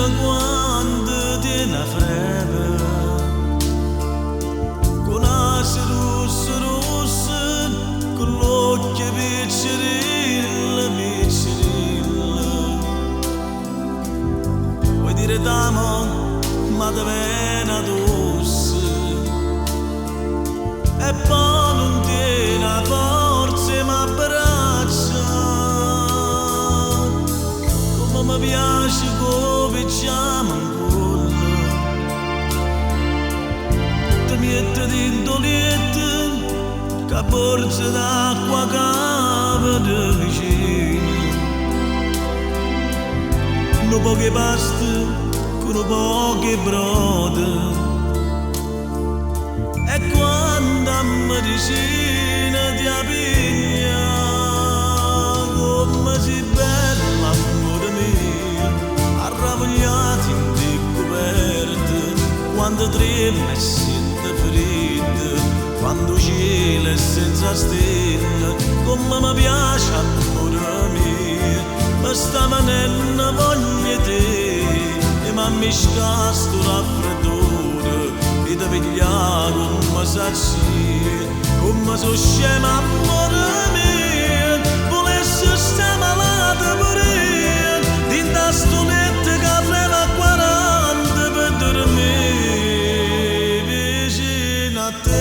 bella quando tiene freme, con naso rosso rosso, con l'occhio piccerilla, piccerilla. Vuoi dire d'amo, ma da vena dosse, e poi non tiene forza ma abbraccia, come mi piace come chiama ancora, ti mette dentro letto, che borsa d'acqua cava da vicino, non poche paste, con poche brode. E quando a medicina ti appiglia, come si bella, amore mio, arravogliati in te coperte, quando trema e sente ferite, quando cielo è senza stelle, come mi piace, amore mio, ma sta manella voglia te, e mi ammisca sto raffreddore, e ti piglia come sassi, come so scema amore mio, volessi sta malata pure, dinta sto letto che freva 40 per dormire vicino a te.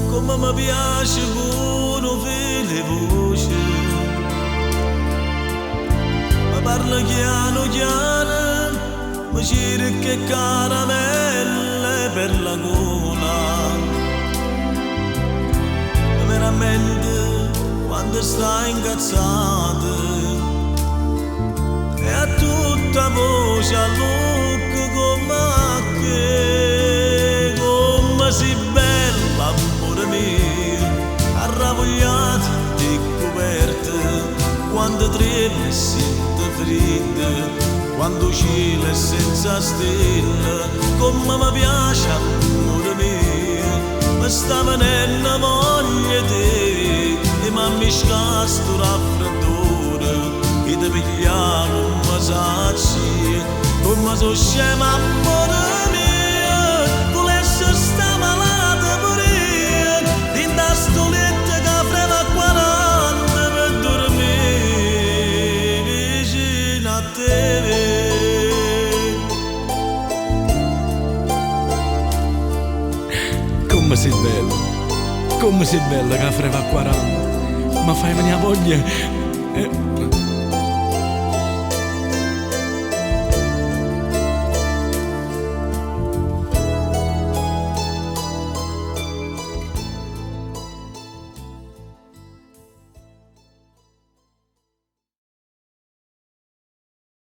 Come mi piace con le voci, ma parla chiano chiano, mi cerca caramelle per la gola, e veramente quando sta incazzata, e a tutta voce all'occhio come si bella, amore mio, arravogliati di coperte, quando trema e sente fredda, quando cielo è senza stelle, come mi piace, amore mio, mi sta venendo voglia te, e mi ammisca sto raffreddore, e ti piglia come sacci, come so scema, amore mio, volessi sta malata pure, dinta sto letto che freva 40 per dormire vicino a te. Come sei bella che freva 40, ma fai venire voglia.